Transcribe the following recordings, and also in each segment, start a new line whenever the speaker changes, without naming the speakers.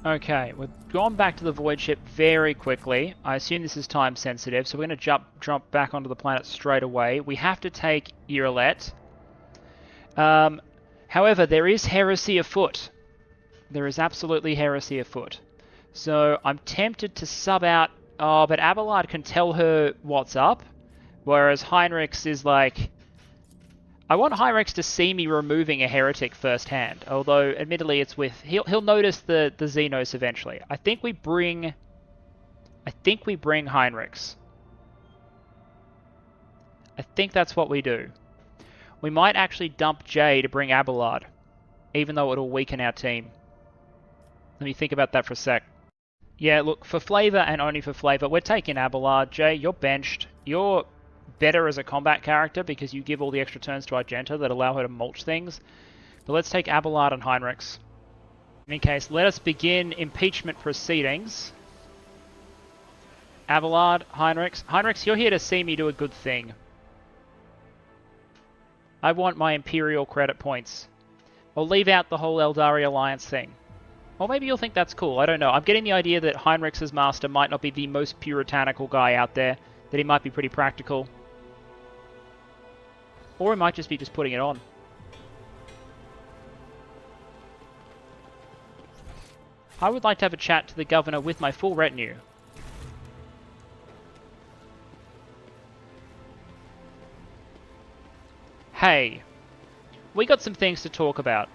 Okay, we've gone back to the void ship very quickly. I assume this is time sensitive, so we're going to jump back onto the planet straight away. We have to take Yrliet. However, there is heresy afoot. There is absolutely heresy afoot. So I'm tempted to sub out... Oh, but Abelard can tell her what's up, whereas Heinrichs is like... I want Heinrichs to see me removing a heretic firsthand, although admittedly it's with... He'll notice the xenos eventually. I think we bring Heinrichs. I think that's what we do. We might actually dump Jay to bring Abelard, even though it'll weaken our team. Let me think about that for a sec. Yeah, look, for flavor and only for flavor, we're taking Abelard. Jay, you're benched. You're better as a combat character because you give all the extra turns to Argenta that allow her to mulch things. But let's take Abelard and Heinrichs. In any case, let us begin impeachment proceedings. Abelard, Heinrichs. Heinrichs, you're here to see me do a good thing. I want my Imperial credit points. I'll leave out the whole Eldari Alliance thing. Or maybe you'll think that's cool, I don't know. I'm getting the idea that Heinrichs' master might not be the most puritanical guy out there, that he might be pretty practical. Or he might just be putting it on. I would like to have a chat to the governor with my full retinue. Hey, we got some things to talk about.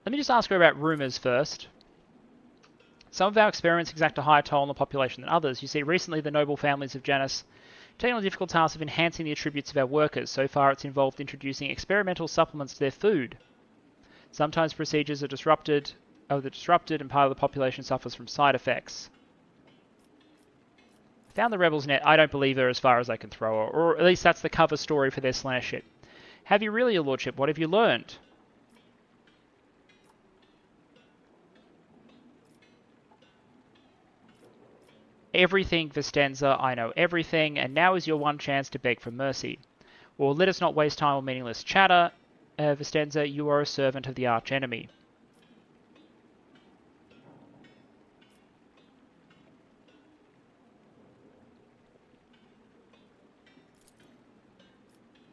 Let me just ask her about rumours first. Some of our experiments exact a higher toll on the population than others. You see, recently the noble families of Janus have taken on the difficult task of enhancing the attributes of our workers. So far it's involved introducing experimental supplements to their food. Sometimes procedures are disrupted, and part of the population suffers from side effects. Found the rebels' net. I don't believe her as far as I can throw her, or at least that's the cover story for their slash ship. Have you really, your lordship? What have you learned? Everything, Vistenza, I know everything, and now is your one chance to beg for mercy. Or let us not waste time on meaningless chatter. Vistenza, you are a servant of the archenemy.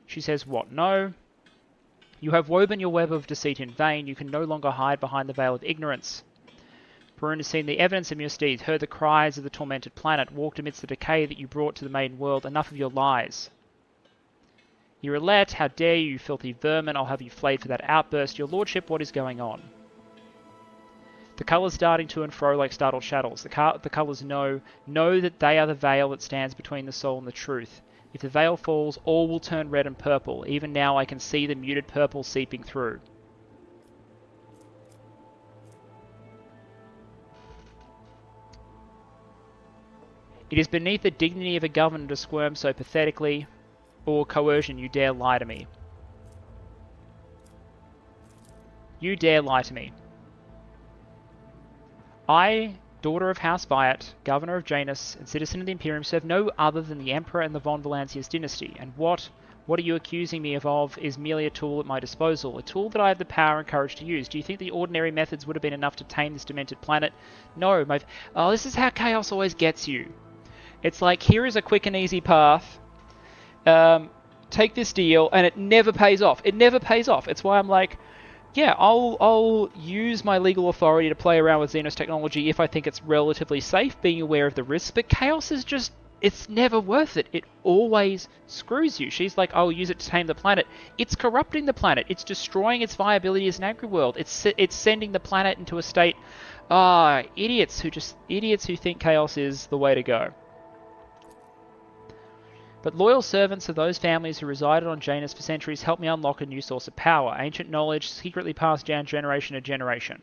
She says, what, no? You have woven your web of deceit in vain. You can no longer hide behind the veil of ignorance. Perun has seen the evidence of your deeds, heard the cries of the tormented planet, walked amidst the decay that you brought to the maiden world. Enough of your lies. Yrliet, how dare you, filthy vermin, I'll have you flayed for that outburst. Your lordship, what is going on? The colours darting to and fro like startled shadows. The colours know that they are the veil that stands between the soul and the truth. If the veil falls, all will turn red and purple. Even now I can see the muted purple seeping through. It is beneath the dignity of a governor to squirm so pathetically, or coercion, you dare lie to me. You dare lie to me. I, daughter of House Viat, governor of Janus, and citizen of the Imperium, serve no other than the Emperor and the von Valancius dynasty, and what are you accusing me of is merely a tool at my disposal, a tool that I have the power and courage to use. Do you think the ordinary methods would have been enough to tame this demented planet? No, oh, this is how chaos always gets you. It's like, here is a quick and easy path. Take this deal, and it never pays off. It never pays off. It's why I'm like, yeah, I'll use my legal authority to play around with Xenos technology if I think it's relatively safe, being aware of the risks, but chaos is just, it's never worth it. It always screws you. She's like, I'll use it to tame the planet. It's corrupting the planet. It's destroying its viability as an agri-world. It's sending the planet into a state, idiots who think chaos is the way to go. But loyal servants of those families who resided on Janus for centuries helped me unlock a new source of power, ancient knowledge secretly passed down generation to generation,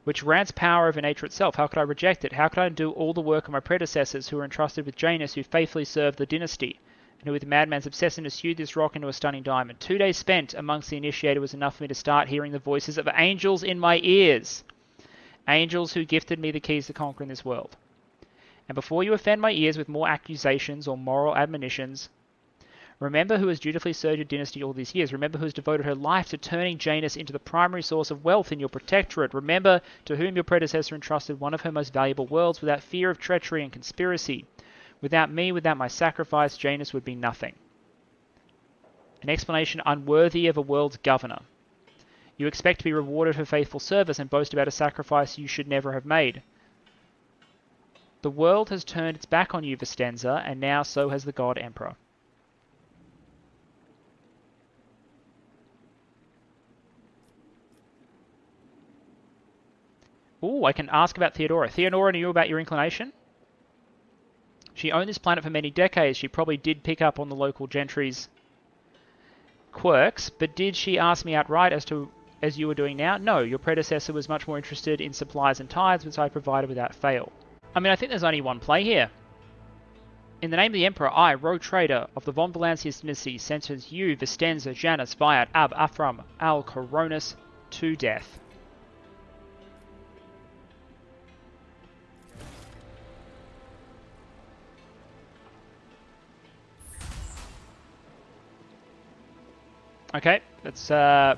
which grants power over nature itself. How could I reject it? How could I undo all the work of my predecessors who were entrusted with Janus, who faithfully served the dynasty, and who with madman's obsessiveness hewed this rock into a stunning diamond? 2 days spent amongst the initiated was enough for me to start hearing the voices of angels in my ears. Angels who gifted me the keys to conquering this world. And before you offend my ears with more accusations or moral admonitions, remember who has dutifully served your dynasty all these years. Remember who has devoted her life to turning Janus into the primary source of wealth in your protectorate. Remember to whom your predecessor entrusted one of her most valuable worlds without fear of treachery and conspiracy. Without me, without my sacrifice, Janus would be nothing. An explanation unworthy of a world's governor. You expect to be rewarded for faithful service and boast about a sacrifice you should never have made. The world has turned its back on you, Vistenza, and now so has the God Emperor. Ooh, I can ask about Theodora. Theodora knew about your inclination? She owned this planet for many decades. She probably did pick up on the local gentry's quirks, but did she ask me outright as you were doing now? No, your predecessor was much more interested in supplies and tithes, which I provided without fail. I mean, I think there's only one play here. In the name of the Emperor, I, Rogue Trader of the Von Valancius dynasty, sentence you, Vistenza, Janus, Viat, Ab, Afram, Al, Coronis, to death. Okay, let's, they're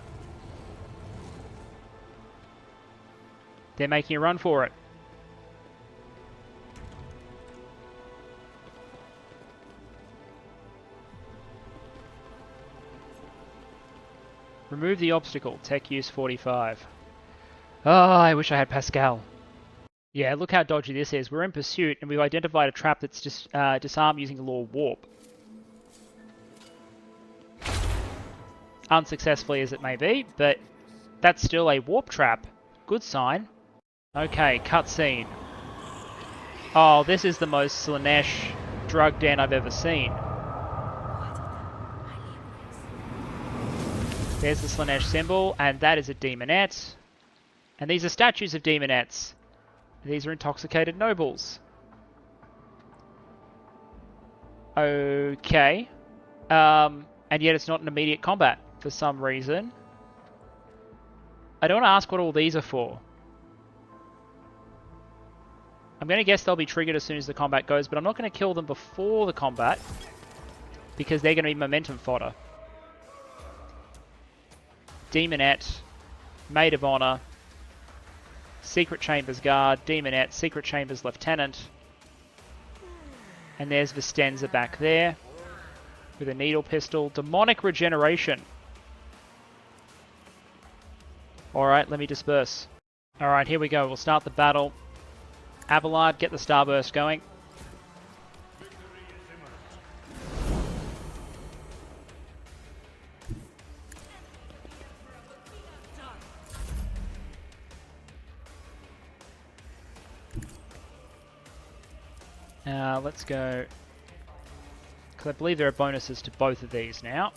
making a run for it. Remove the obstacle. Tech use 45. Oh, I wish I had Pascal. Yeah, look how dodgy this is. We're in pursuit, and we've identified a trap that's just disarmed using the law warp. Unsuccessfully as it may be, but that's still a warp trap. Good sign. Okay, cutscene. Oh, this is the most Slaanesh drug den I've ever seen. There's the Slaanesh symbol, and that is a demonette. And these are statues of demonettes. These are intoxicated nobles. Okay. And yet it's not an immediate combat for some reason. I don't want to ask what all these are for. I'm going to guess they'll be triggered as soon as the combat goes, but I'm not going to kill them before the combat because they're going to be momentum fodder. Demonette, Maid of Honor, Secret Chambers Guard, Demonette, Secret Chambers Lieutenant. And there's Vistenza back there with a needle pistol. Demonic Regeneration. Alright, let me disperse. Alright, here we go. We'll start the battle. Abelard, get the starburst going. Let's go, because I believe there are bonuses to both of these now.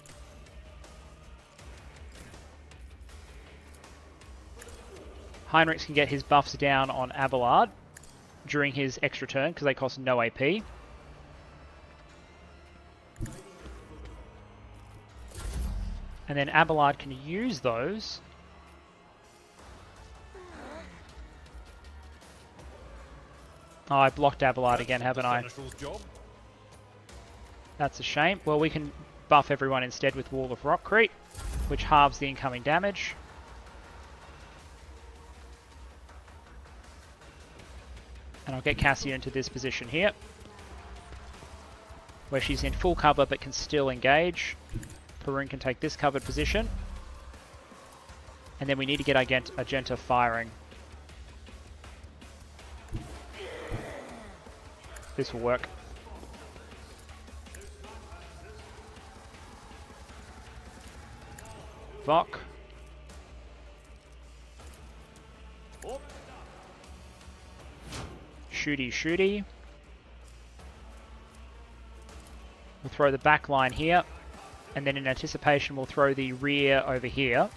Heinrichs can get his buffs down on Abelard during his extra turn, because they cost no AP. And then Abelard can use those Oh, I blocked Abelard again, haven't I? That's a shame. Well, we can buff everyone instead with Wall of Rockcrete, which halves the incoming damage. And I'll get Cassia into this position here, where she's in full cover but can still engage. Perun can take this covered position. And then we need to get Argenta firing. This will work. Vok. Shooty shooty. We'll throw the back line here. And then in anticipation we'll throw the rear over here.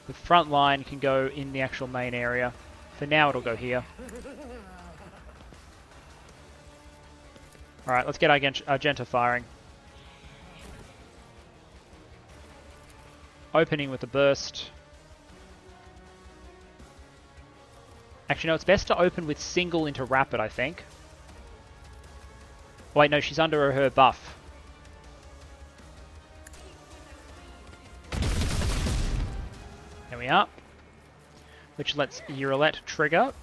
The front line can go in the actual main area. For now it'll go here. Alright, let's get Argenta firing. Opening with a burst. Actually, no, it's best to open with single into rapid, I think. Wait, no, she's under her buff. There we are. Which lets Yrliet trigger.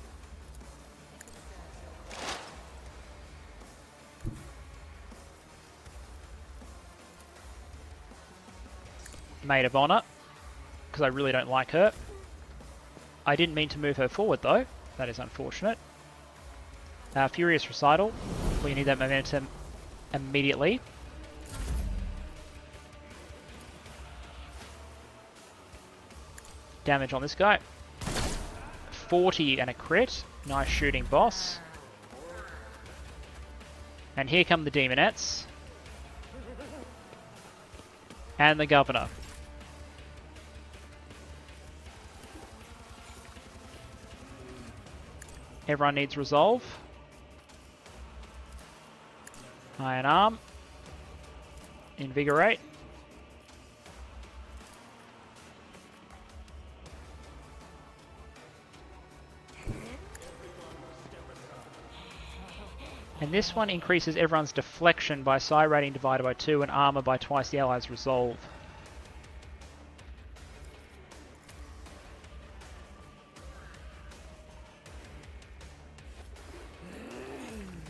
Maid of Honor, because I really don't like her. I didn't mean to move her forward though. That is unfortunate. Furious Recital. We need that momentum immediately. Damage on this guy. 40 and a crit. Nice shooting, boss. And here come the Demonettes. And the Governor. Everyone needs resolve. Iron Arm. Invigorate. And this one increases everyone's deflection by psi rating divided by 2 and armor by twice the allies' resolve.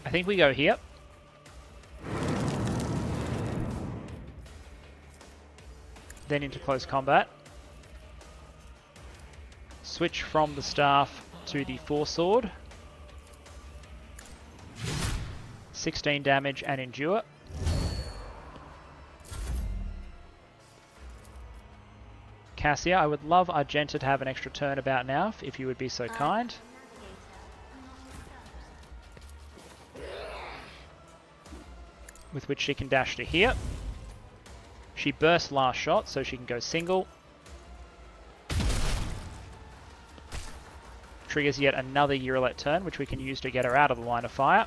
I think we go here. Then into close combat. Switch from the staff to the foresword. 16 damage and endure. Cassia, I would love Argenta to have an extra turn about now, if you would be so kind. With which she can dash to here. She bursts last shot, so she can go single. Triggers yet another Yrliet turn, which we can use to get her out of the line of fire.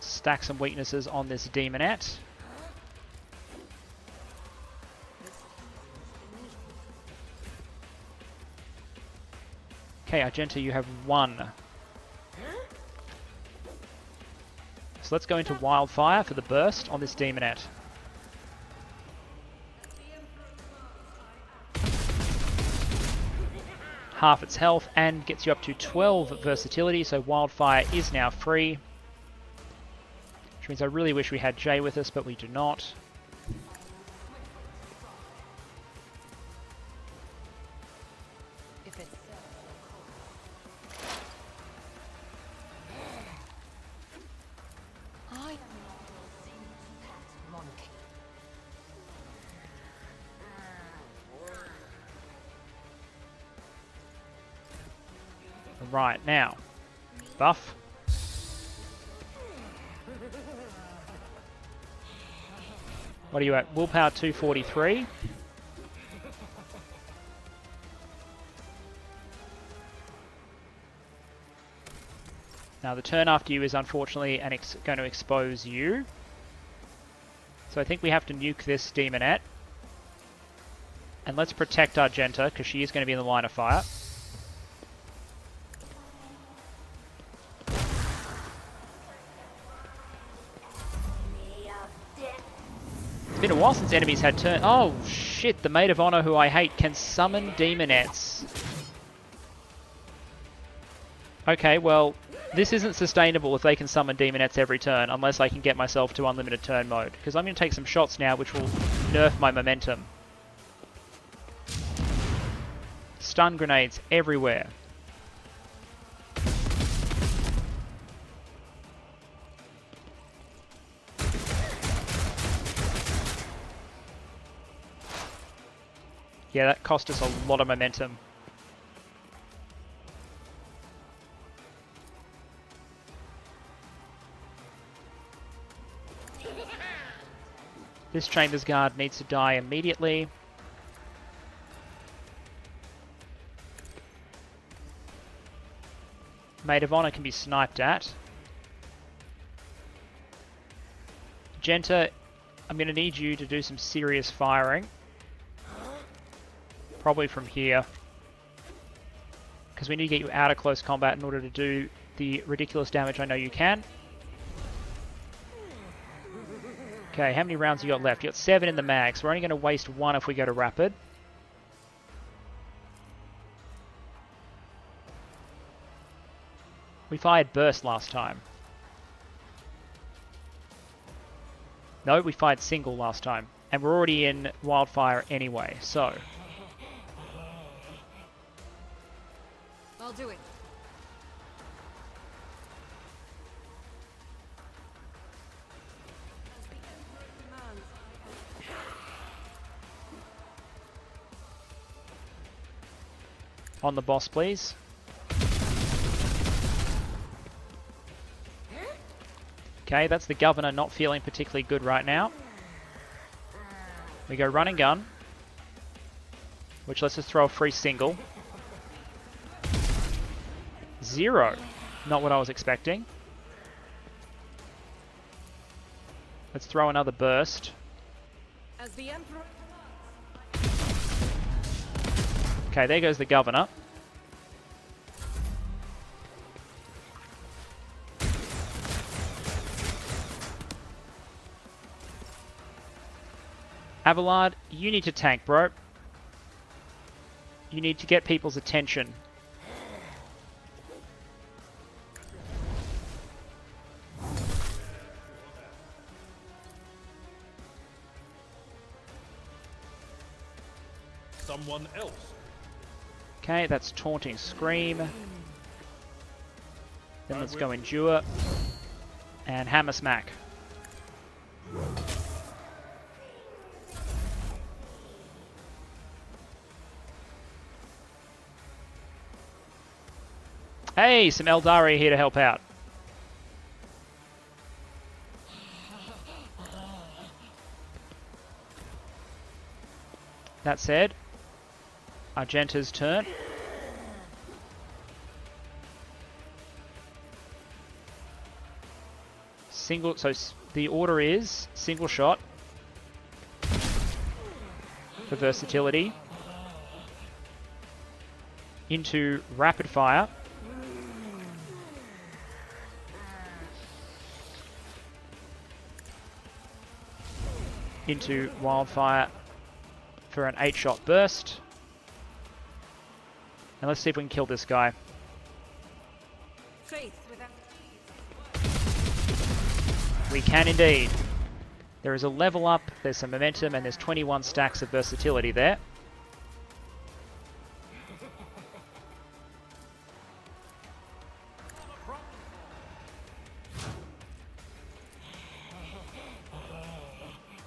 Stack some weaknesses on this Demonette. Okay, Argenta, you have 1. So let's go into Wildfire for the burst on this Demonette. Half its health and gets you up to 12 versatility, so Wildfire is now free. Which means I really wish we had Jay with us, but we do not. Right, now, buff. What are you at? Willpower 243. Now the turn after you is unfortunately going to expose you. So I think we have to nuke this Demonette. And let's protect Argenta, because she is going to be in the line of fire. It's been a while since enemies had turn. Oh shit, the Maid of Honor, who I hate, can summon Demonettes. Okay, well, this isn't sustainable if they can summon Demonettes every turn, unless I can get myself to unlimited turn mode. Because I'm going to take some shots now, which will nerf my momentum. Stun grenades everywhere. Yeah, that cost us a lot of momentum. This Chambers Guard needs to die immediately. Maid of Honor can be sniped at. Genta, I'm going to need you to do some serious firing. probably from here. Because we need to get you out of close combat in order to do the ridiculous damage I know you can. Okay, how many rounds you got left? You got 7 in the mag, so we're only going to waste 1 if we go to rapid. We fired burst last time. No, we fired single last time. And we're already in wildfire anyway, so...
I'll do it.
On the boss, please. Okay, that's the governor not feeling particularly good right now. We go run and gun, which lets us throw a free single. 0. Not what I was expecting. Let's throw another burst.
As the Emperor...
Okay, there goes the governor. Abelard, you need to tank, bro. You need to get people's attention.
Someone else.
Okay, that's Taunting Scream. Then let's go Endure. And Hammer Smack. Hey, some Eldari here to help out. That said, Argenta's turn. Single, so the order is single shot for versatility into rapid fire. Into wildfire for an 8-shot burst. And let's see if we can kill this guy.
Faith without...
We can indeed. There is a level up, there's some momentum, and there's 21 stacks of versatility there.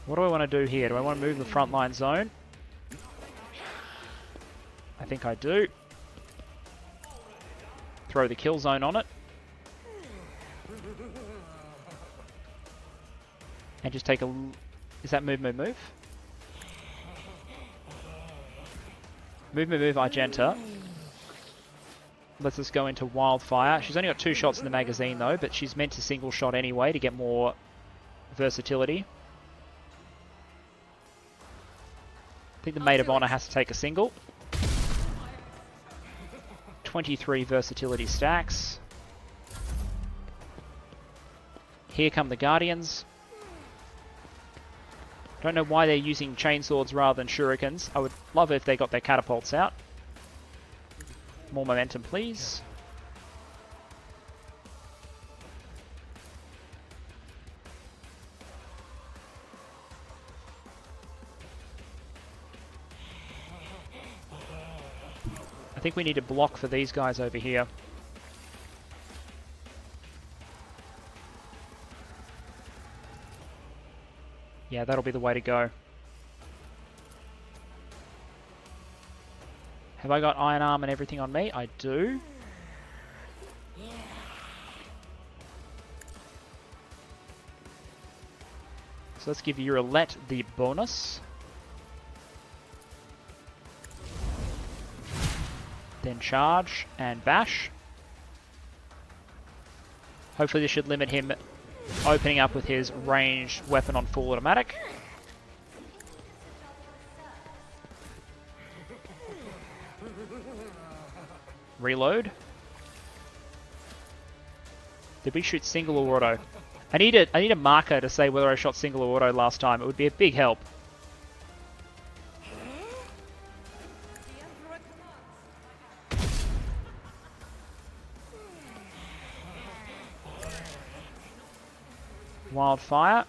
What do I want to do here? Do I want to move the frontline zone? I think I do. Throw the kill zone on it. And just take a... Is that move, move, move? Move, move, move, Argenta. Let's just go into Wildfire. She's only got 2 shots in the magazine though, but she's meant to single shot anyway to get more versatility. I think the Maid of Honor has to take a single. 23 versatility stacks. Here come the Guardians. Don't know why they're using chainswords rather than shurikens. I would love it if they got their catapults out. More momentum, please. I think we need to block for these guys over here. Yeah, that'll be the way to go. Have I got Iron Arm and everything on me? I do. So let's give Yrliet the bonus. Then charge and bash. Hopefully this should limit him opening up with his ranged weapon on full automatic. Reload. Did we shoot single or auto? I need a marker to say whether I shot single or auto last time. It would be a big help.
The Emperor commands.
Wildfire.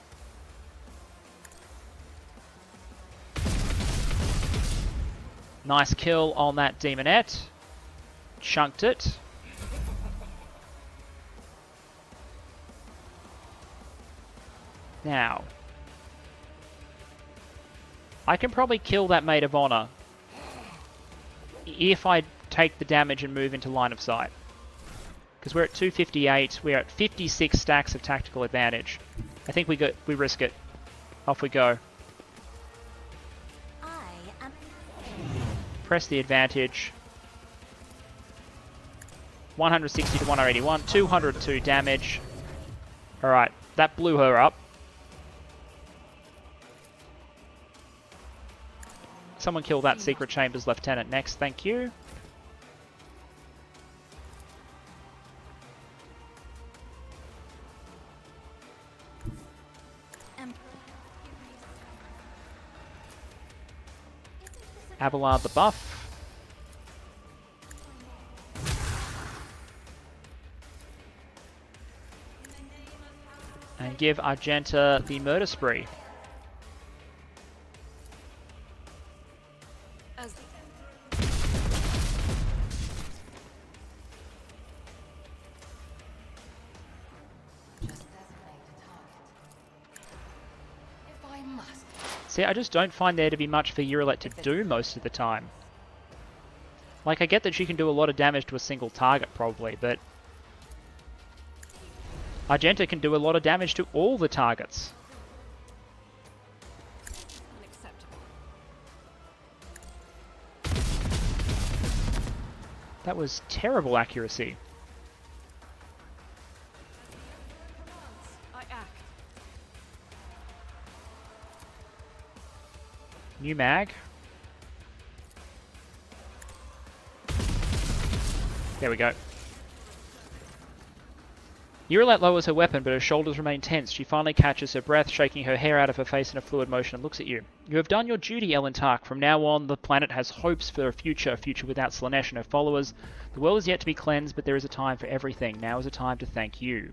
Nice kill on that demonette. Chunked it. Now, I can probably kill that Maid of Honor if I take the damage and move into line of sight. Because we're at 258, we're at 56 stacks of tactical advantage. I think we risk it. Off we go. Press the advantage. 160 to 181, 202 damage. Alright, that blew her up. Someone kill that Secret Chambers Lieutenant next, thank you. Abelard the buff. And give Argenta the murder spree.
As
See, I just don't find there to be much for Yrliet to do most of the time. Like, I get that she can do a lot of damage to a single target, probably, but Argenta can do a lot of damage to all the targets.
unacceptable.
That was terrible accuracy.
I act.
New mag. There we go. Yrliet lowers her weapon, but her shoulders remain tense. She finally catches her breath, shaking her hair out of her face in a fluid motion, and looks at you. You have done your duty, Elentark. From now on, the planet has hopes for a future without Slaanesh and her followers. The world is yet to be cleansed, but there is a time for everything. Now is a time to thank you.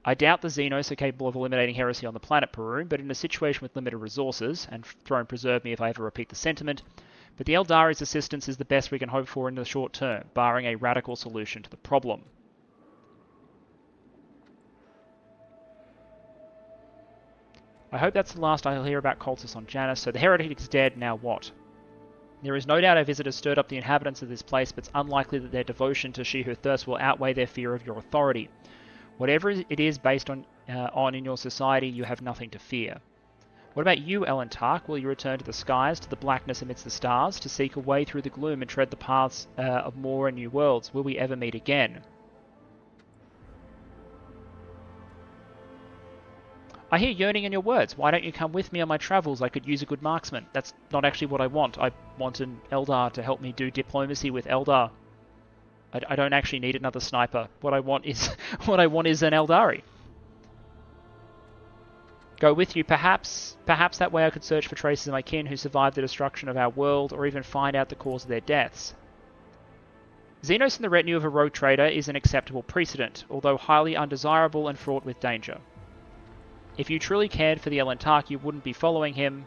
I doubt the Xenos are capable of eliminating heresy on the planet, Perun, but in a situation with limited resources, and throne preserve me if I ever repeat the sentiment, but the Eldari's assistance is the best we can hope for in the short term, barring a radical solution to the problem. I hope that's the last I'll hear about cultists on Janus. So the heretic is dead, now what? There is no doubt our visit has stirred up the inhabitants of this place, but it's unlikely that their devotion to She Who Thirsts will outweigh their fear of your authority. Whatever it is based on in your society, you have nothing to fear. What about you, Elentark? Will you return to the skies, to the blackness amidst the stars, to seek a way through the gloom and tread the paths of more and new worlds? Will we ever meet again? I hear yearning in your words. Why don't you come with me on my travels? I could use a good marksman. That's not actually what I want. I want an Eldar to help me do diplomacy with Eldar. I don't actually need another sniper. What I want is an Eldari. Go with you, perhaps that way I could search for traces of my kin who survived the destruction of our world, or even find out the cause of their deaths. Xenos in the retinue of a rogue trader is an acceptable precedent, although highly undesirable and fraught with danger. If you truly cared for the Elentark, you wouldn't be following him.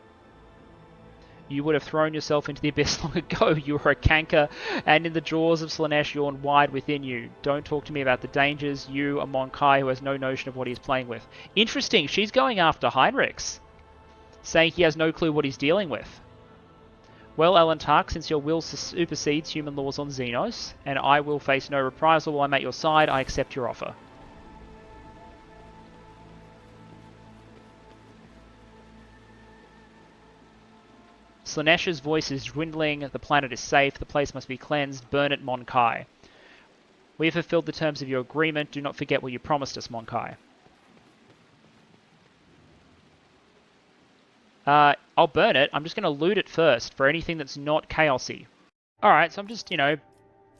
You would have thrown yourself into the abyss long ago. You were a canker, and in the jaws of Slaanesh yawn wide within you. Don't talk to me about the dangers. You, a Mon-Kai who has no notion of what he's playing with. Interesting, she's going after Heinrichs, saying he has no clue what he's dealing with. Well, Elentark, since your will supersedes human laws on Xenos, and I will face no reprisal while I'm at your side, I accept your offer. Slaanesh's voice is dwindling, the planet is safe, the place must be cleansed, burn it, Mon-Kai. We have fulfilled the terms of your agreement, do not forget what you promised us, Mon-Kai. I'll burn it, I'm just going to loot it first, for anything that's not chaosy. Alright, so I'm just,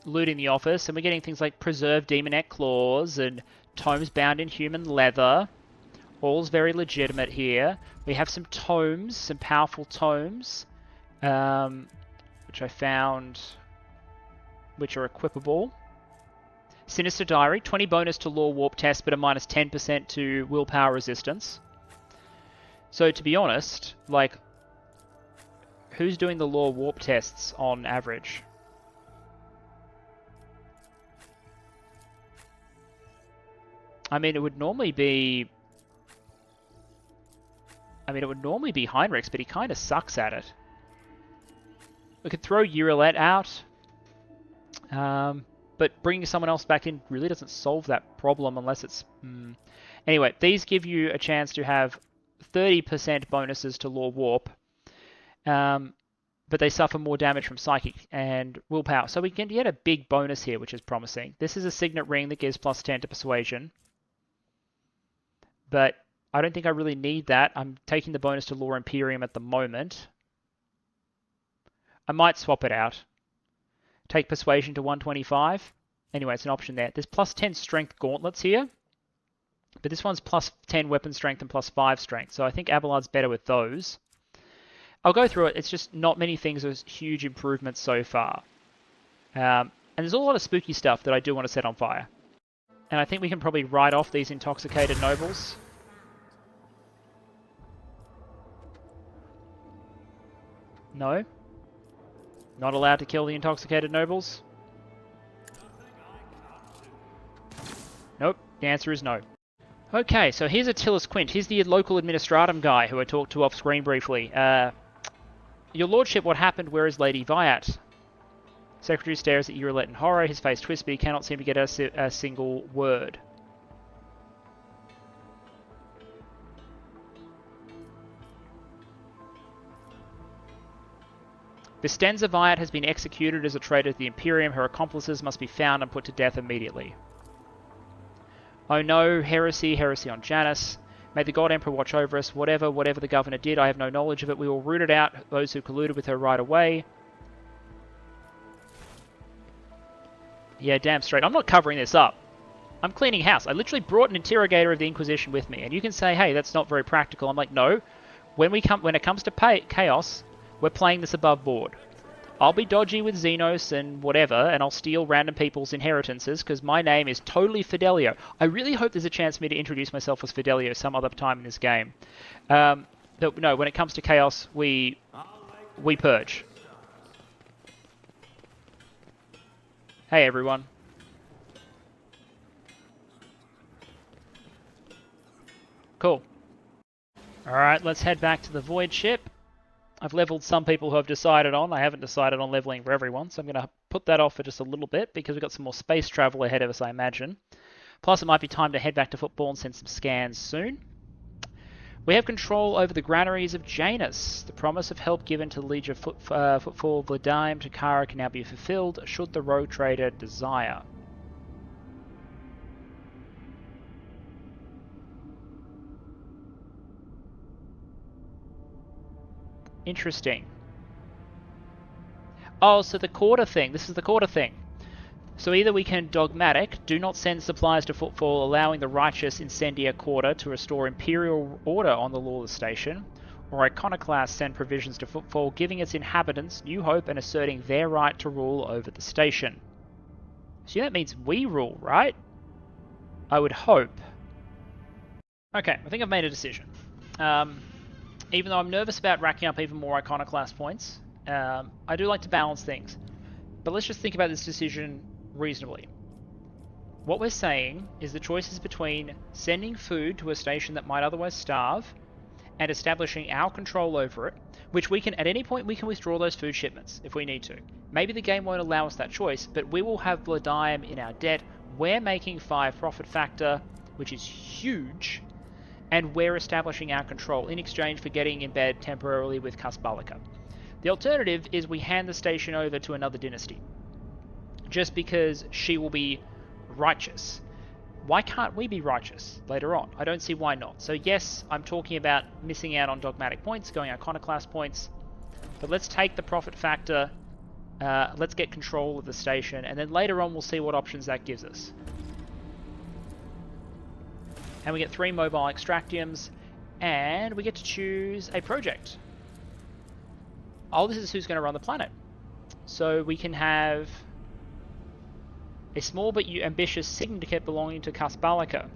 looting the office, and we're getting things like preserved demonet claws and tomes bound in human leather. All's very legitimate here. We have some tomes, some powerful tomes, which I found, which are equipable. Sinister Diary, 20 bonus to Law Warp test, but a minus 10% to willpower resistance. So to be honest, like, who's doing the Law Warp tests on average? I mean, it would normally be... Heinrichs, but he kind of sucks at it. We could throw Yrliet out, but bringing someone else back in really doesn't solve that problem unless it's... Anyway, these give you a chance to have 30% bonuses to Law Warp, but they suffer more damage from Psychic and Willpower. So we can get a big bonus here, which is promising. This is a Signet Ring that gives plus 10 to Persuasion, but I don't think I really need that. I'm taking the bonus to Law Imperium at the moment. I might swap it out. Take Persuasion to 125. Anyway, it's an option there. There's plus 10 Strength Gauntlets here, but this one's plus 10 Weapon Strength and plus 5 Strength, so I think Abelard's better with those. I'll go through it. It's just not many things are huge improvements so far. And there's a lot of spooky stuff that I do want to set on fire. And I think we can probably write off these Intoxicated Nobles. No? Not allowed to kill the Intoxicated Nobles? Nope, the answer is no. Okay, so here's Attilas Quint. He's the local administratum guy who I talked to off screen briefly. Your Lordship, what happened? Where is Lady Viat? Secretary stares at Yrliet in horror. His face twists, but he cannot seem to get a single word. Vistenza Viat has been executed as a traitor to the Imperium. Her accomplices must be found and put to death immediately. Oh no, heresy, heresy on Janus. May the God Emperor watch over us. Whatever the Governor did, I have no knowledge of it. We will root it out, those who colluded with her right away. Yeah, damn straight. I'm not covering this up. I'm cleaning house. I literally brought an interrogator of the Inquisition with me. And you can say, hey, that's not very practical. I'm like, no. When it comes to chaos, we're playing this above board. I'll be dodgy with Xenos and whatever, and I'll steal random people's inheritances, because my name is totally Fidelio. I really hope there's a chance for me to introduce myself as Fidelio some other time in this game. But no, when it comes to chaos, we purge. Hey everyone. Cool. Alright, let's head back to the Void Ship. I've leveled some people who I've decided on. I haven't decided on leveling for everyone, so I'm going to put that off for just a little bit because we've got some more space travel ahead of us, I imagine. Plus, it might be time to head back to Football and send some scans soon. We have control over the granaries of Janus. The promise of help given to the Legion of Footfall of Vladime Takara can now be fulfilled should the Rogue Trader desire. Interesting. Oh, so the quarter thing. This is the quarter thing. So either we can dogmatic, do not send supplies to Footfall, allowing the righteous Incendia Quarter to restore Imperial order on the lawless station, or Iconoclast send provisions to Footfall, giving its inhabitants new hope and asserting their right to rule over the station. So that means we rule, right? I would hope. Okay, I think I've made a decision. Even though I'm nervous about racking up even more Iconoclast points, I do like to balance things. But let's just think about this decision reasonably. What we're saying is the choice is between sending food to a station that might otherwise starve and establishing our control over it, which we can, at any point, we can withdraw those food shipments if we need to. Maybe the game won't allow us that choice, but we will have Vladime in our debt. We're making 5 profit factor, which is huge, and we're establishing our control in exchange for getting in bed temporarily with Kasbalika. The alternative is we hand the station over to another dynasty, just because she will be righteous. Why can't we be righteous later on? I don't see why not. So yes, I'm talking about missing out on dogmatic points, going Iconoclast points, but let's take the profit factor Let's get control of the station, and then later on we'll see what options that gives us. And we get 3 mobile extractiums, and we get to choose a project. Oh, this is who's going to run the planet. So we can have a small but ambitious syndicate belonging to Kasbalika.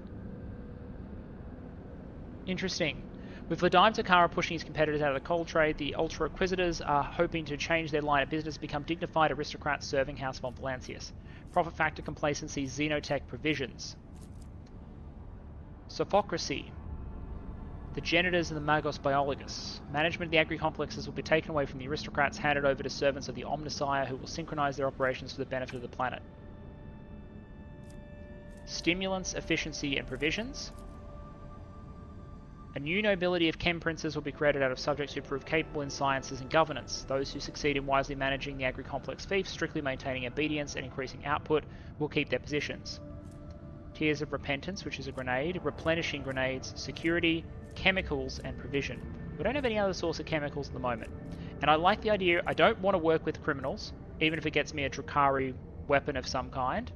Interesting. With Vladimir Takara pushing his competitors out of the coal trade, the Ultra Inquisitors are hoping to change their line of business to become dignified aristocrats serving House von Valancius. Profit factor complacency, xenotech provisions. Sophocracy. The Janitors and the Magos Biologus. Management of the agri-complexes will be taken away from the aristocrats, handed over to servants of the Omnisire who will synchronize their operations for the benefit of the planet. Stimulants, efficiency, and provisions. A new nobility of chem princes will be created out of subjects who prove capable in sciences and governance. Those who succeed in wisely managing the agri-complex fiefs, strictly maintaining obedience and increasing output, will keep their positions. Tears of Repentance, which is a grenade, replenishing grenades, security, chemicals, and provision. We don't have any other source of chemicals at the moment. And I like the idea, I don't want to work with criminals, even if it gets me a Drukhari weapon of some kind,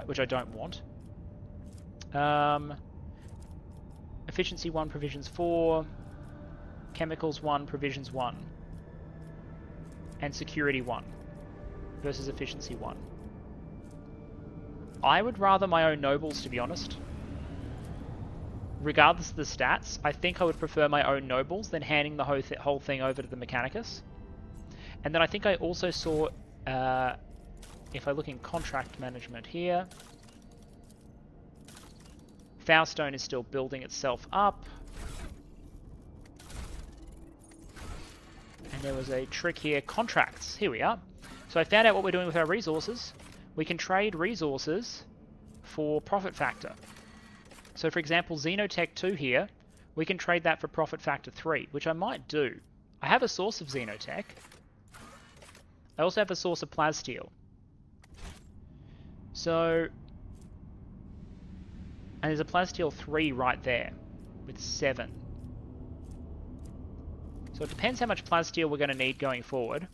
which I don't want. Efficiency 1, provisions 4, chemicals 1, provisions 1, and security 1 versus efficiency 1. I would rather my own nobles, to be honest. Regardless of the stats, I think I would prefer my own nobles than handing the whole thing over to the Mechanicus. And then I think I also saw, if I look in contract management here, Faustone is still building itself up. And there was a trick here, contracts. Here we are. So I found out what we're doing with our resources. We can trade resources for profit factor. So for example, Xenotech 2 here, we can trade that for profit factor 3, which I might do. I have a source of Xenotech. I also have a source of Plasteel. So, and there's a Plasteel 3 right there, with 7. So it depends how much Plasteel we're going to need going forward.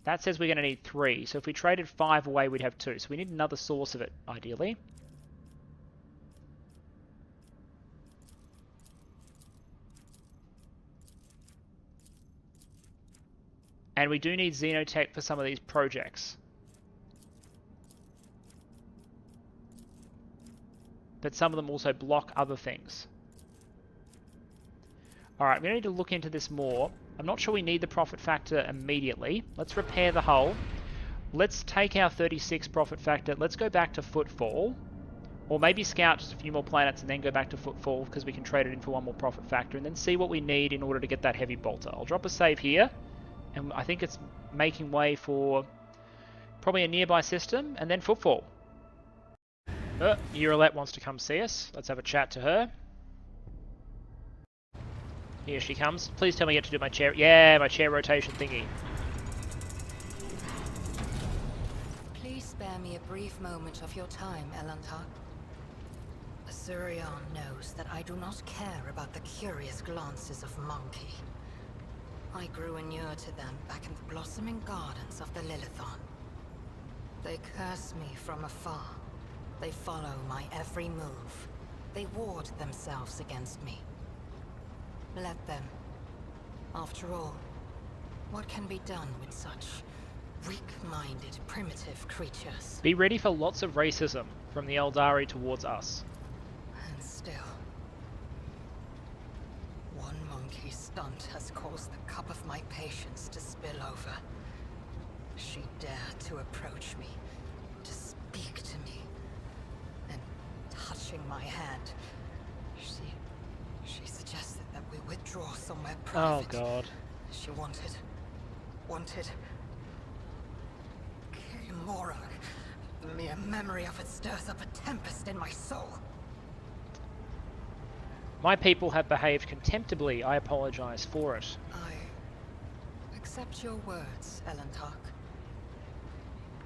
That says we're going to need 3, so if we traded 5 away, we'd have 2. So we need another source of it, ideally. And we do need Xenotech for some of these projects. But some of them also block other things. Alright, we need to look into this more. I'm not sure we need the profit factor immediately. Let's repair the hull. Let's take our 36 profit factor. Let's go back to Footfall. Or maybe scout just a few more planets and then go back to Footfall because we can trade it in for 1 more profit factor. And then see what we need in order to get that heavy bolter. I'll drop a save here. And I think it's making way for probably a nearby system and then Footfall. Yrliet wants to come see us. Let's have a chat to her. Here she comes. Please tell me I get to do my chair. Yeah, my chair rotation thingy.
Please spare me a brief moment of your time, Elantar. Surion knows that I do not care about the curious glances of Monkey. I grew inured to them back in the blossoming gardens of the Lilithon. They curse me from afar. They follow my every move. They ward themselves against me. Let them. After all, what can be done with such weak-minded, primitive creatures?
Be ready for lots of racism from the Eldari towards us.
And still, one monkey stunt has caused the cup of my patience to spill over. She dared to approach me, to speak to me, and touching my hand, she suggested that we withdraw somewhere private.
Oh god.
She wanted Morag. The mere memory of it stirs up a tempest in my soul.
My people have behaved contemptibly. I apologize for it.
I accept your words, Elantar.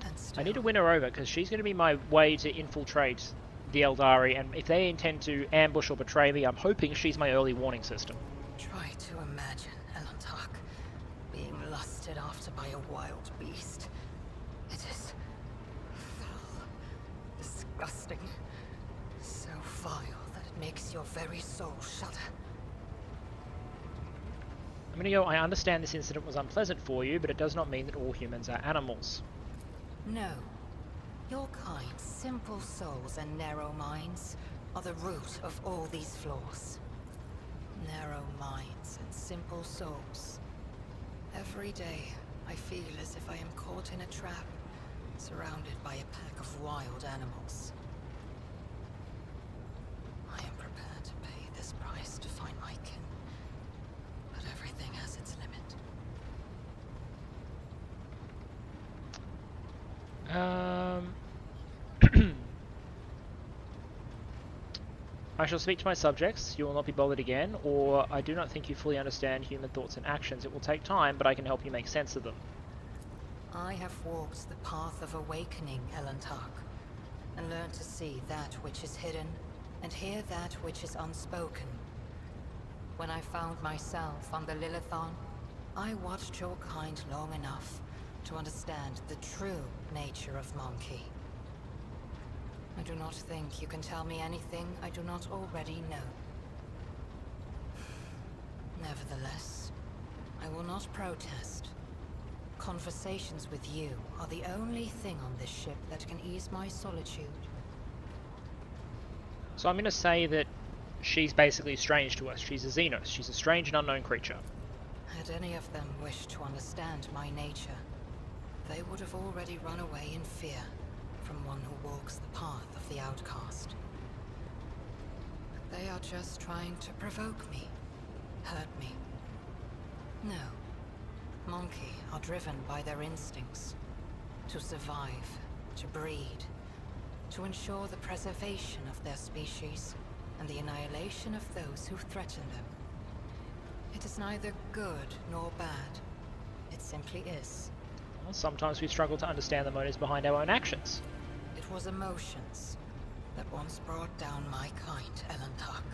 And still,
I need to win her over because she's going to be my way to infiltrate the Eldari, and if they intend to ambush or betray me, I'm hoping she's my early warning system.
Try to imagine, Elantar, being lusted after by a wild beast. It is foul, disgusting, so vile that it makes your very soul shudder.
I'm gonna go, I understand this incident was unpleasant for you, but it does not mean that all humans are animals.
No. Your kind, simple souls and narrow minds are the root of all these flaws. Narrow minds and simple souls. Every day, I feel as if I am caught in a trap, surrounded by a pack of wild animals. I am prepared to pay this price to find my kin, but everything has its limit.
I shall speak to my subjects. You will not be bothered again, or I do not think you fully understand human thoughts and actions. It will take time, but I can help you make sense of them.
I have walked the path of awakening, Elantark, and learned to see that which is hidden, and hear that which is unspoken. When I found myself on the Lilithon, I watched your kind long enough to understand the true nature of Monkey. I do not think you can tell me anything I do not already know. Nevertheless, I will not protest. Conversations with you are the only thing on this ship that can ease my solitude.
So I'm going to say that she's basically strange to us. She's a xenos. She's a strange and unknown creature.
Had any of them wished to understand my nature, they would have already run away in fear from one who walks the path of the outcast. But they are just trying to provoke me, hurt me. No. Monkey are driven by their instincts. To survive, to breed, to ensure the preservation of their species and the annihilation of those who threaten them. It is neither good nor bad. It simply is.
Well, sometimes we struggle to understand the motives behind our own actions.
It was emotions that once brought down my kind, Elantark,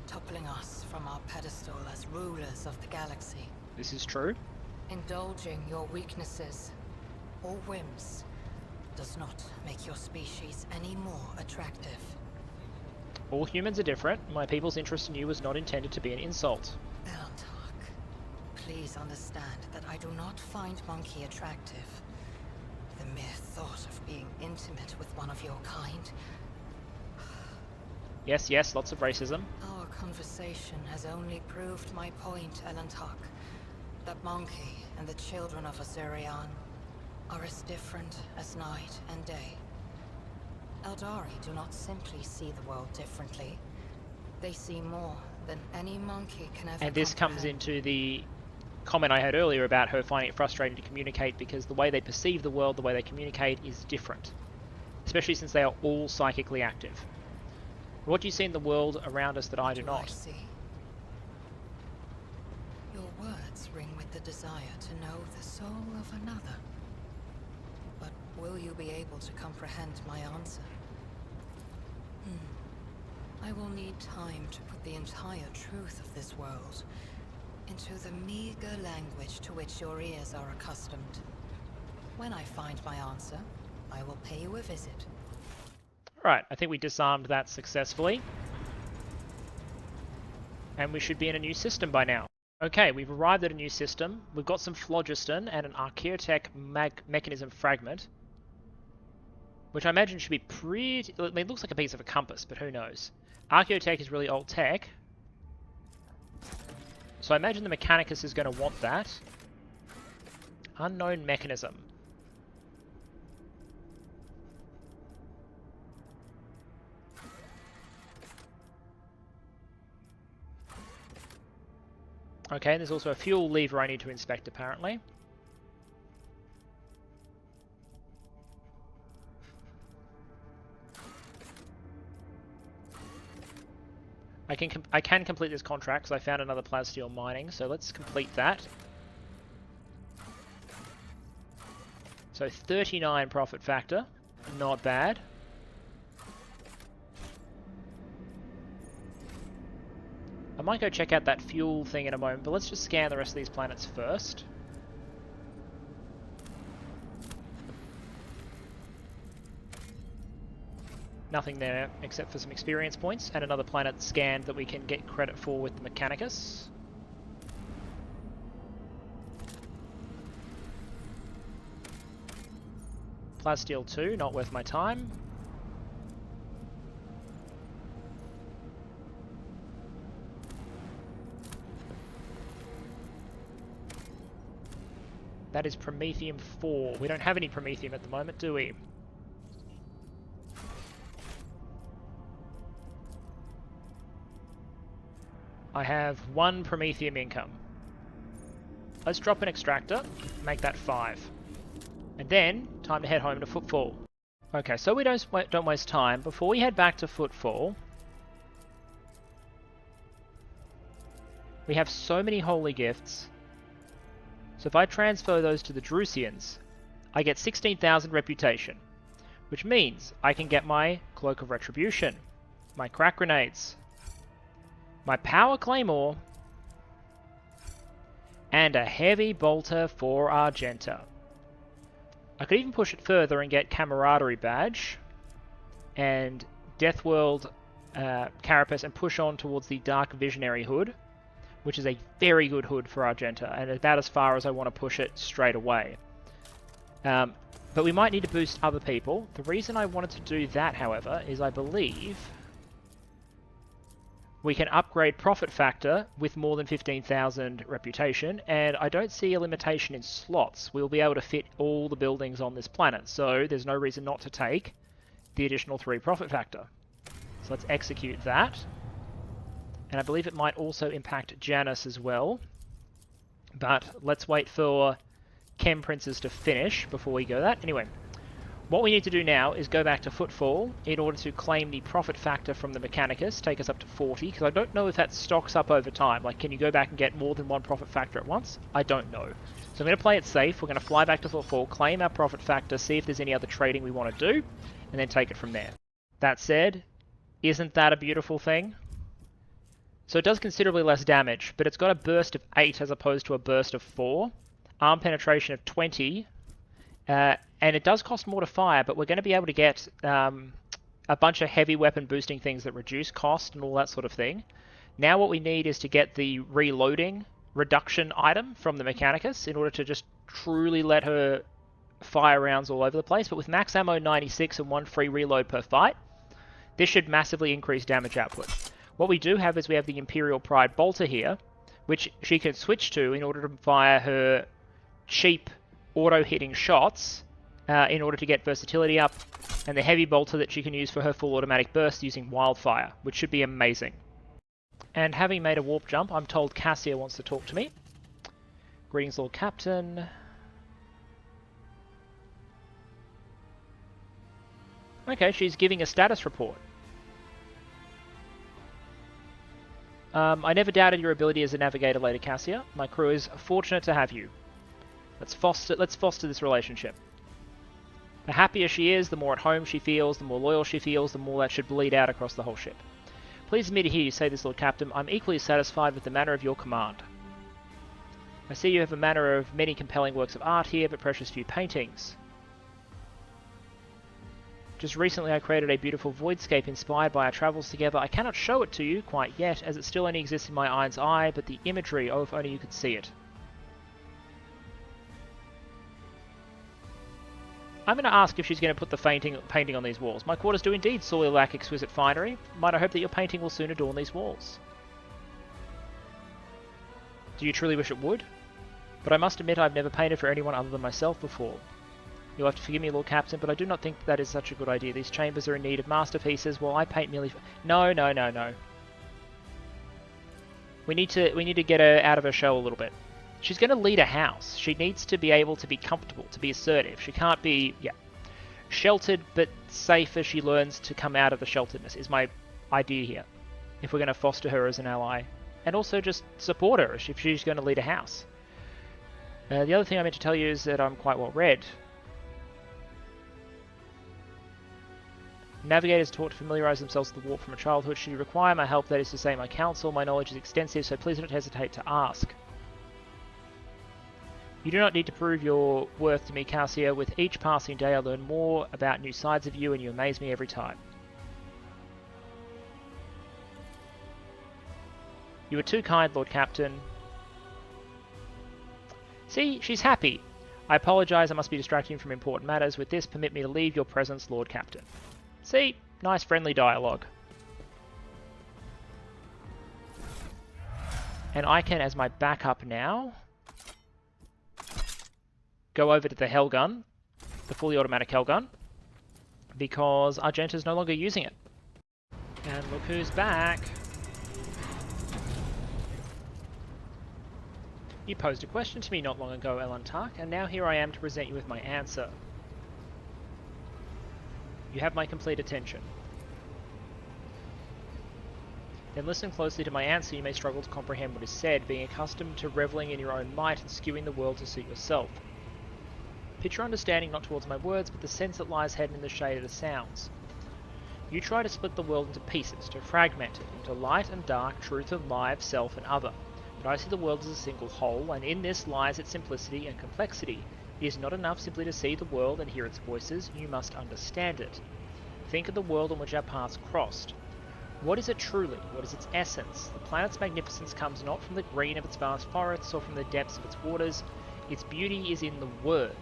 toppling us from our pedestal as rulers of the galaxy.
This is true.
Indulging your weaknesses or whims does not make your species any more attractive.
All humans are different. My people's interest in you was not intended to be an insult.
Elantark, please understand that I do not find Monkey attractive. The mere thought of being intimate with one of your kind.
Yes, yes, lots of racism.
Our conversation has only proved my point, Elantark. That Monkey and the children of Azurian are as different as night and day. Eldari do not simply see the world differently. They see more than any monkey can ever
And this comes
comprehend.
into the comment I had earlier about her finding it frustrating to communicate because the way they perceive the world, the way they communicate is different. Especially since they are all psychically active. What do you see in the world around us that I do
I
not?
see. Your words ring with the desire to know the soul of another. But will you be able to comprehend my answer? I will need time to put the entire truth of this world into the meager language to which your ears are accustomed. When I find my answer, I will pay you a visit.
Right, I think we disarmed that successfully. And we should be in a new system by now. Okay, we've arrived at a new system. We've got some phlogiston and an archaeotech mechanism fragment. Which I imagine should be pretty... I mean, it looks like a piece of a compass, but who knows. Archaeotech is really old tech. So I imagine the Mechanicus is going to want that. Unknown mechanism. Okay, and there's also a fuel lever I need to inspect apparently. I can complete this contract because I found another plasteel mining, so let's complete that. So 39 profit factor, not bad. I might go check out that fuel thing in a moment, but let's just scan the rest of these planets first. Nothing there except for some experience points and another planet scanned that we can get credit for with the Mechanicus. Plasteel 2, not worth my time. That is Promethium 4. We don't have any Promethium at the moment, do we? I have 1 Promethium income. Let's drop an extractor, make that 5. And then, time to head home to Footfall. Okay, so we don't waste time. Before we head back to Footfall, we have so many holy gifts. So if I transfer those to the Drusians, I get 16,000 reputation, which means I can get my Cloak of Retribution, my crack grenades, my power claymore, and a heavy bolter for Argenta. I could even push it further and get Camaraderie Badge and Deathworld Carapace and push on towards the Dark Visionary Hood, which is a very good hood for Argenta, and about as far as I want to push it straight away. But we might need to boost other people. The reason I wanted to do that, however, is I believe we can upgrade Profit Factor with more than 15,000 reputation, and I don't see a limitation in slots. We'll be able to fit all the buildings on this planet, so there's no reason not to take the additional 3 Profit Factor. So let's execute that. And I believe it might also impact Janus as well. But let's wait for Chem Princes to finish before we go that. Anyway, what we need to do now is go back to Footfall in order to claim the Profit Factor from the Mechanicus, take us up to 40, because I don't know if that stocks up over time. Like, can you go back and get more than 1 Profit Factor at once? I don't know. So I'm going to play it safe. We're going to fly back to Footfall, claim our Profit Factor, see if there's any other trading we want to do, and then take it from there. That said, isn't that a beautiful thing? So it does considerably less damage, but it's got a burst of 8 as opposed to a burst of 4. Arm penetration of 20. And it does cost more to fire, but we're going to be able to get a bunch of heavy weapon boosting things that reduce cost and all that sort of thing. Now what we need is to get the reloading reduction item from the Mechanicus in order to just truly let her fire rounds all over the place. But with max ammo 96 and 1 free reload per fight, this should massively increase damage output. What we do have is we have the Imperial Pride bolter here, which she can switch to in order to fire her cheap auto-hitting shots in order to get versatility up, and the heavy bolter that she can use for her full automatic burst using Wildfire, which should be amazing. And having made a warp jump, I'm told Cassia wants to talk to me. Greetings, Lord Captain. Okay, she's giving a status report. I never doubted your ability as a navigator, Lady Cassia. My crew is fortunate to have you. Let's foster this relationship. The happier she is, the more at home she feels, the more loyal she feels, the more that should bleed out across the whole ship. Please me to hear you say this, Lord Captain. I'm equally satisfied with the manner of your command. I see you have a manner of many compelling works of art here, but precious few paintings. Just recently I created a beautiful voidscape inspired by our travels together. I cannot show it to you quite yet, as it still only exists in my mind's eye, but the imagery, oh, if only you could see it. I'm going to ask if she's going to put the painting on these walls. My quarters do indeed sorely lack exquisite finery. Might I hope that your painting will soon adorn these walls? Do you truly wish it would? But I must admit I've never painted for anyone other than myself before. You'll have to forgive me, Lord Captain, but I do not think that is such a good idea. These chambers are in need of masterpieces, while I paint merely for... No. We need to get her out of her shell a little bit. She's going to lead a house. She needs to be able to be comfortable, to be assertive. She can't be, sheltered but safe as she learns to come out of the shelteredness is my idea here. If we're going to foster her as an ally. And also just support her if she's going to lead a house. The other thing I meant to tell you is that I'm quite well read. Navigators are taught to familiarise themselves with the warp from a childhood. Should you require my help, that is to say my counsel, my knowledge is extensive, so please don't hesitate to ask. You do not need to prove your worth to me, Cassia. With each passing day I learn more about new sides of you, and you amaze me every time. You are too kind, Lord Captain. See, she's happy. I apologize, I must be distracting you from important matters. With this, permit me to leave your presence, Lord Captain. See? Nice friendly dialogue. And I can, as my backup now, go over to the Hellgun, the fully automatic Hellgun, because Argenta is no longer using it. And look who's back. You posed a question to me not long ago, Elantark, and now here I am to present you with my answer. You have my complete attention. Then listen closely to my answer. You may struggle to comprehend what is said, being accustomed to reveling in your own might and skewing the world to suit yourself. Put your understanding not towards my words, but the sense that lies hidden in the shade of the sounds. You try to split the world into pieces, to fragment it into light and dark, truth and lie, self and other. But I see the world as a single whole, and in this lies its simplicity and complexity. It is not enough simply to see the world and hear its voices, you must understand it. Think of the world on which our paths crossed. What is it truly? What is its essence? The planet's magnificence comes not from the green of its vast forests or from the depths of its waters. Its beauty is in the word,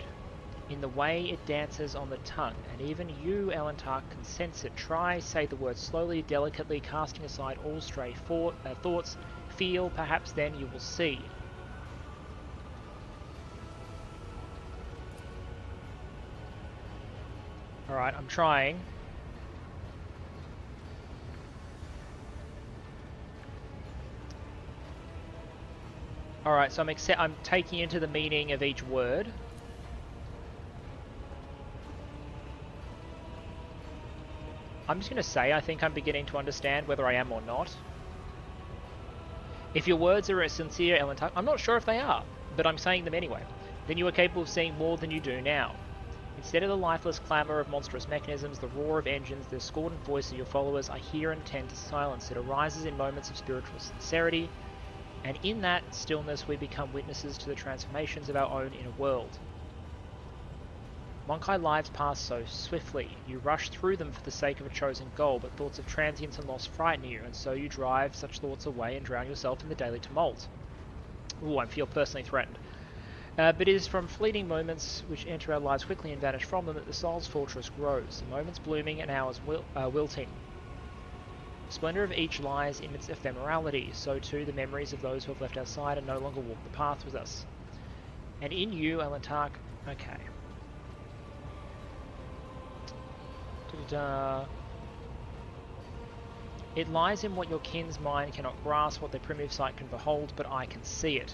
in the way it dances on the tongue, and even you, Elantark, can sense it. Try, say the word slowly, delicately, casting aside all stray thoughts. Feel, perhaps then you will see. Alright, I'm trying. Alright, so I'm taking into the meaning of each word. I'm just going to say I think I'm beginning to understand whether I am or not. If your words are as sincere, Elantark, I'm not sure if they are, but I'm saying them anyway. Then you are capable of seeing more than you do now. Instead of the lifeless clamour of monstrous mechanisms, the roar of engines, the discordant voice of your followers, I hear and tend to silence. It arises in moments of spiritual sincerity, and in that stillness we become witnesses to the transformations of our own inner world. Monkai lives pass so swiftly. You rush through them for the sake of a chosen goal, but thoughts of transience and loss frighten you, and so you drive such thoughts away and drown yourself in the daily tumult. Ooh, I feel personally threatened. But it is from fleeting moments which enter our lives quickly and vanish from them that the soul's fortress grows, the moments blooming and hours wilting. The splendour of each lies in its ephemerality, so too the memories of those who have left our side and no longer walk the path with us. And in you, Elantark, okay. It lies in what your kin's mind cannot grasp, what their primitive sight can behold, but I can see it.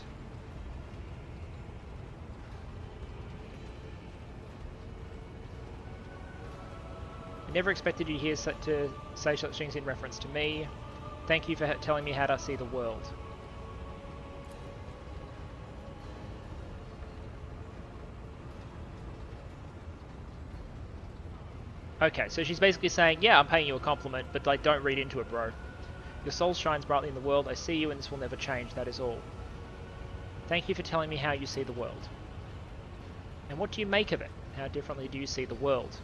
I never expected you to say such things in reference to me. Thank you for telling me how to see the world. Okay, so she's basically saying, yeah, I'm paying you a compliment, but like, don't read into it, bro. Your soul shines brightly in the world. I see you, and this will never change. That is all. Thank you for telling me how you see the world. And what do you make of it? How differently do you see the world?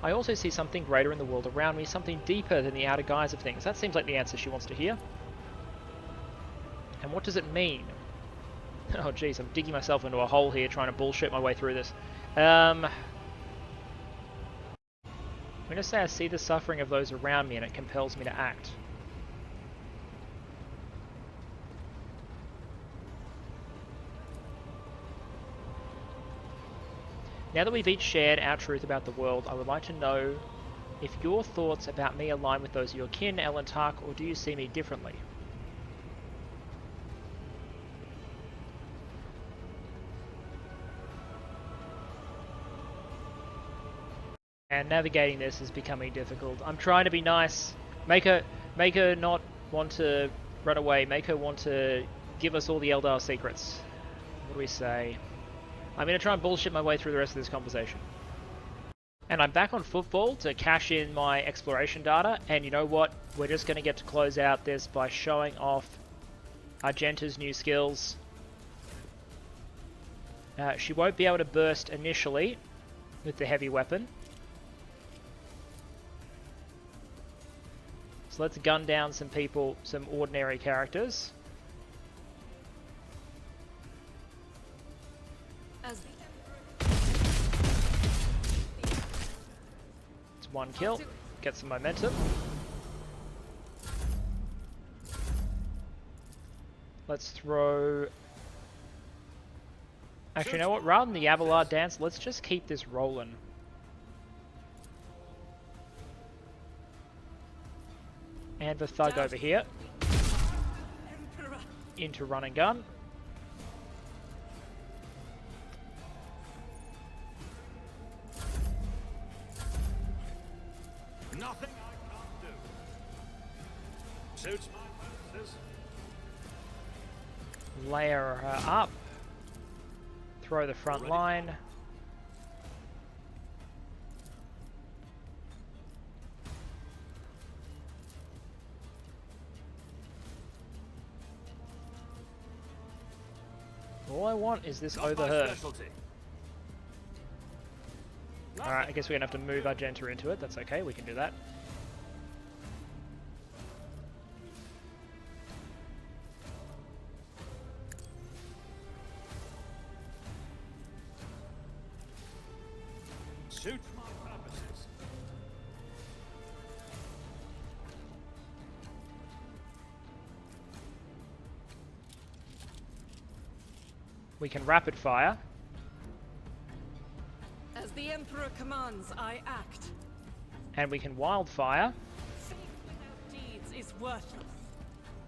I also see something greater in the world around me, something deeper than the outer guise of things. That seems like the answer she wants to hear. And what does it mean? Oh jeez, I'm digging myself into a hole here trying to bullshit my way through this. I'm going to say I see the suffering of those around me and it compels me to act. Now that we've each shared our truth about the world, I would like to know if your thoughts about me align with those of your kin, Elantark, or do you see me differently? And navigating this is becoming difficult. I'm trying to be nice. Make her not want to run away. Make her want to give us all the Eldar secrets. What do we say? I'm going to try and bullshit my way through the rest of this conversation. And I'm back on football to cash in my exploration data. And you know what? We're just going to get to close out this by showing off Argenta's new skills. She won't be able to burst initially with the heavy weapon. So let's gun down some people, some ordinary characters.
As
It's one kill. Get some momentum. Let's throw... Actually, you know what? Rather than the Abelard dance, let's just keep this rolling. And the thug over here.
Emperor.
Into run and gun.
Nothing I can't do. Suits my purposes.
Layer her up. Throw the front line. All I want is this over her. Alright, I guess we're gonna have to move Argenta into it. That's okay, we can do that.
Suits my purposes.
We can rapid fire.
As the Emperor commands, I act.
And we can wildfire
Faith without deeds is worthless.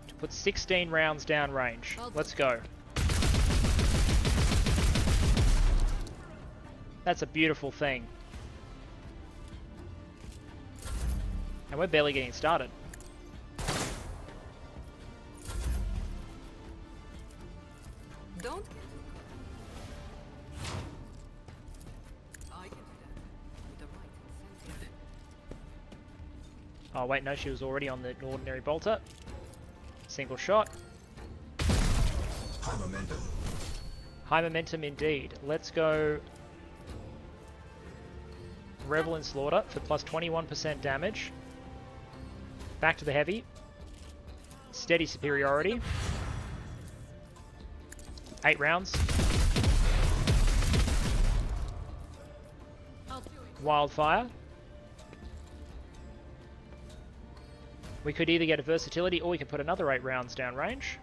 to put 16 rounds down range. Let's go. That's a beautiful thing. And we're barely getting started.
Don't get I can do that with the right incentive.
Oh wait, no, she was already on the ordinary bolter. Single shot.
High momentum.
High momentum indeed. Let's go Revel and Slaughter for plus 21% damage. Back to the heavy. Steady superiority. 8 rounds.
I'll do it.
Wildfire. We could either get a versatility or we could put another 8 rounds down range.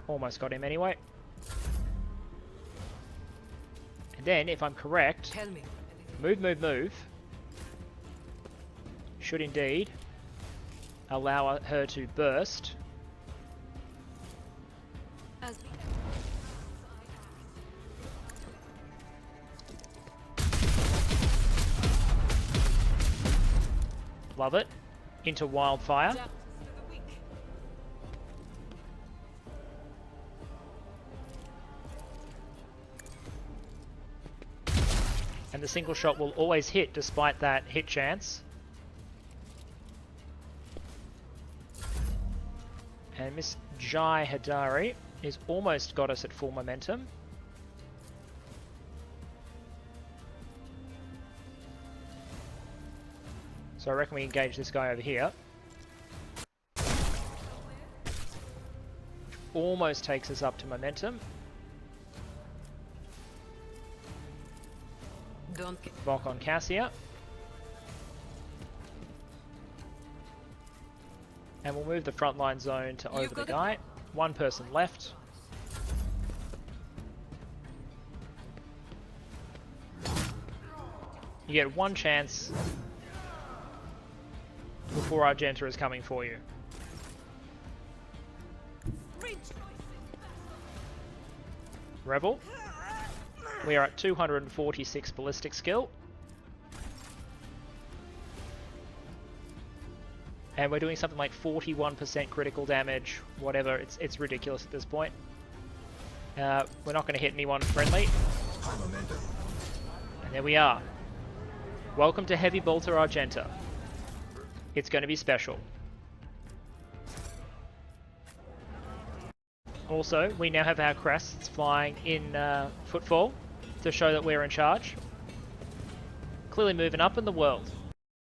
Almost got him anyway. And then, if I'm correct,
Tell me.
move, should indeed allow her to burst.
As the
Love it. Into wildfire.
justice for the weak.
And the single shot will always hit despite that hit chance. And Miss Jai Hadari is almost got us at full momentum. So I reckon we engage this guy over here. Almost takes us up to momentum.
Don't get
Vok on Cassia. And we'll move the frontline zone to over the guy. One person left. You get one chance before Argenta is coming for you.
Rejoice in
Rebel. We are at 246 ballistic skill. And we're doing something like 41% critical damage, whatever. It's ridiculous at this point. We're not going to hit anyone friendly.
High momentum.
And there we are. Welcome to Heavy Bolter Argenta. It's going to be special. Also, we now have our crests flying in footfall to show that we're in charge. Clearly moving up in the world.